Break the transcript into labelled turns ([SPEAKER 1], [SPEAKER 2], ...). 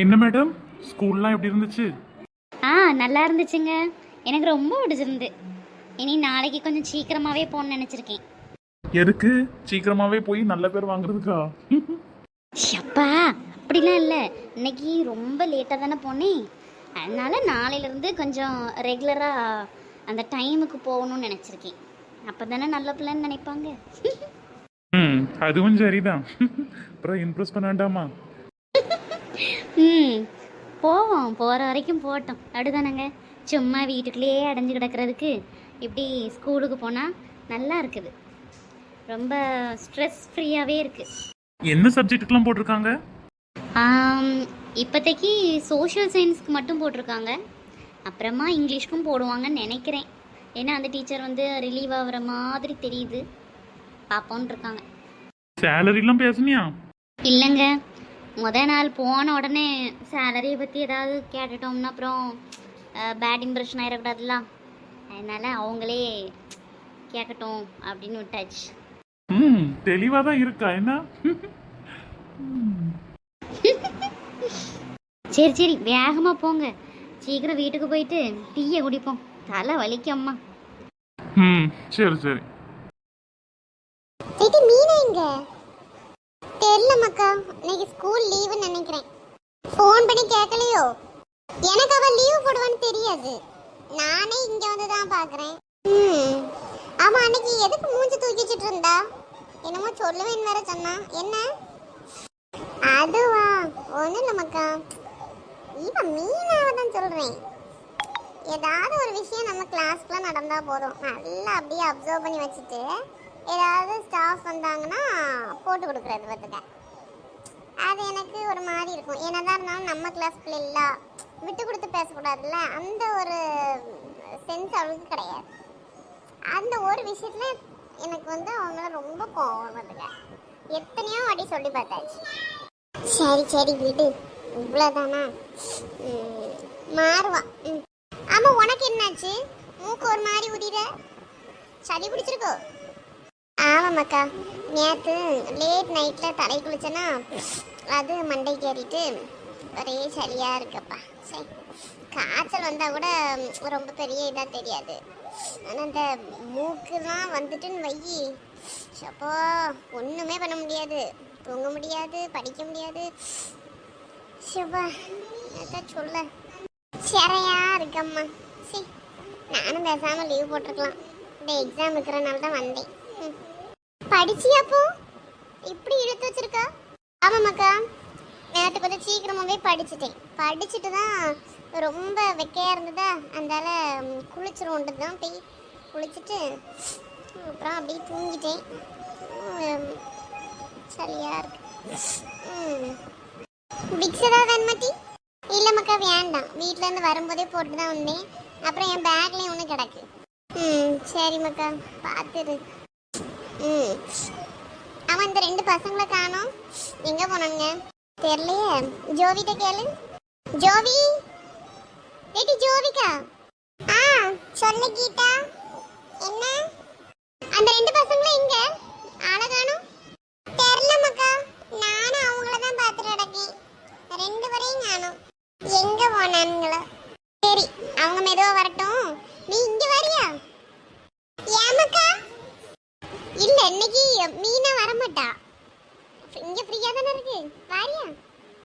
[SPEAKER 1] என்ன மேடம், ஸ்கூல்லாம் எப்படி இருந்துச்சு?
[SPEAKER 2] நல்லா இருந்துச்சுங்க. எனக்கு ரொம்ப பிடிச்சிருந்து. இனி நாளைக்கு கொஞ்சம் சீக்கிரமாகவே போகணும்னு நினச்சிருக்கேன்.
[SPEAKER 1] எதுக்கு? சீக்கிரமாவே போய் நல்ல பேர் வாங்குறதுக்கா?
[SPEAKER 2] அப்பா அப்படிலாம் இல்லை, இன்னைக்கு ரொம்ப லேட்டாக தானே போனேன். அதனால நாளையிலேருந்து கொஞ்சம் ரெகுலராக அந்த டைமுக்கு போகணும்னு நினச்சிருக்கேன். அப்போ தானே நல்ல பிள்ளைன்னு நினைப்பாங்க.
[SPEAKER 1] அதுவும் சரிதான். அப்புறம் இம்ப்ரெஸ் பண்ண வேண்டாமா?
[SPEAKER 2] ம் போவோம், போகிற வரைக்கும் போட்டோம். அப்படிதானங்க, சும்மா வீட்டுக்குள்ளேயே அடைஞ்சு கிடக்கிறதுக்கு இப்படி ஸ்கூலுக்கு போனால் நல்லா இருக்குது. ரொம்ப ஸ்ட்ரெஸ் ஃப்ரீயாகவே இருக்குது.
[SPEAKER 1] என்ன சப்ஜெக்ட்டுக்கெல்லாம் போட்டிருக்காங்க?
[SPEAKER 2] இப்போதைக்கு சோஷியல் சயின்ஸ்க்கு மட்டும் போட்டிருக்காங்க. அப்புறமா இங்கிலீஷ்க்கும் போடுவாங்கன்னு நினைக்கிறேன். ஏன்னா அந்த டீச்சர் வந்து ரிலீவ் ஆகிற மாதிரி தெரியுது. பார்ப்போன்னு இருக்காங்க.
[SPEAKER 1] சேலரிலாம் பேசுனியா?
[SPEAKER 2] இல்லைங்க, நாள் போன உடனே சேலரியை பற்றி ஏதாவது கேட்டுட்டோம்னா அப்புறம் பேட் இம்ப்ரெஷன் ஆகிடக்கூடாதுல்ல. அதனால் அவங்களே கேட்கட்டும் அப்படின்னு விட்டாச்சு.
[SPEAKER 1] தெளிவாக தான் இருக்கா என்ன?
[SPEAKER 2] சரி சரி, வேகமாக போங்க. சீக்கிரம் வீட்டுக்கு போயிட்டு டீயை குடிப்போம். தலை வலிக்கம்மா.
[SPEAKER 1] சரி சரி.
[SPEAKER 3] மீனா இங்க தெரியல மக்கா, இன்னைக்கு ஸ்கூல் லீவுன்னு நினைக்கிறேன். ஃபோன் பண்ணி கேட்கலையோ? எனக்கு அவ லீவ் போடுவான்னு தெரியாது. நானே இங்க வந்து தான் பாக்குறேன். ஆமா, அன்னைக்கு எதுக்கு மூஞ்சி தூக்கி வச்சிட்டு இருந்தா? என்னமோ சொல்லுவேன்னு வேற சொன்னா. என்ன? அதுவா? ஒன்றும் இல்லை மக்கா, இவன் மீனாவை தான் சொல்றேன். ஏதாவது ஒரு விஷயம் நம்ம கிளாஸ்க்குள்ள நடந்தா போதும், நல்லா அப்படியே அப்சர்வ் பண்ணி வச்சுட்டு ஏதாவது ஸ்டாஃப் வந்தாங்கன்னா போட்டு கொடுக்குறது பார்த்துக்க. அது எனக்கு ஒரு மாதிரி இருக்கும். என்னதான் இருந்தாலும் நம்ம கிளாஸ் பிள்ளைல விட்டு கொடுத்து பேசக்கூடாதுல்ல, அந்த ஒரு சென்ஸ் அவளுக்கு கிடையாது. அந்த ஒரு விஷயத்துல எனக்கு வந்து அவங்கள ரொம்ப கோவம் பார்த்துக்க. எத்தனையோ வாட்டி சொல்லி பார்த்தாச்சு. சரி சரி விடு, இவ்வளோதானா? மாறுவா. ஆமாம், உனக்கு என்னாச்சு? மூக்கு ஒரு மாதிரி உதிர, சளி பிடிச்சிருக்கோ? ஆமாம்மாக்கா, நேற்று லேட் நைட்டில் தலை குளிச்சேன்னா அது மண்டைக்கு ஏறிட்டு ஒரே சளியாக இருக்குப்பா. சரி, காய்ச்சல் வந்தால் கூட ரொம்ப பெரிய இதாக தெரியாது. ஆனால் இந்த மூக்குலாம் வந்துட்டுன்னு வையி, அப்போ ஒன்றுமே பண்ண முடியாது, தூங்க முடியாது, படிக்க முடியாது. சிவா அதான் சொல்ல சிறையா இருக்கம்மா. சரி, நானும் பேசாமல் லீவ் போட்டிருக்கலாம். இந்த எக்ஸாம் இருக்கிறனால தான் வந்தேன். படிச்சியாப்போ இப்படி இழுத்து வச்சிருக்கா? ஆமாம்மாக்கா, நேற்று கொஞ்சம் சீக்கிரமாகவே படிச்சுட்டு தான் ரொம்ப வெக்கையாக இருந்ததா, அதனால குளிச்சிருவோன்ட்டு தான் போய் குளிச்சுட்டு அப்புறம் அப்படியே தூங்கிட்டேன். சரியா இருக்கு. விக்ஸ் ஏதாவது வேணுமாட்டி? இல்லைம்மாக்கா வேண்டாம், வீட்டிலேருந்து வரும்போதே போட்டு தான் வந்தேன். அப்புறம் என் பேக்லேயும் ஒன்று கிடக்கு. சரிம்மாக்கா, பார்த்துரு. அவன் இந்த 2 பசங்களை காணோம், எங்கே போனாங்க தெரியலையே. ஜோவிட்ட கேளு. ஜோவி, ஏடி ஜோவிக்கா. சொல்லு கீதா. என்ன? அந்த 2 பசங்களும் எங்க? ஆளை காணோம். தெரியல மக்கா, நானும் அவங்கள தான் பார்த்துட்டு கிடக்கேன். 2 பேரையும் காணோம், எங்க போனானுங்களோ. சரி, அவங்க மெதுவாக வரட்டும், நீ இங்க வரியா? ஏமாக்கா? இல்ல, இன்னைக்கு மீனா வரமாட்டா, இங்க ஃப்ரீயா தானே இருக்கு, வாரியா?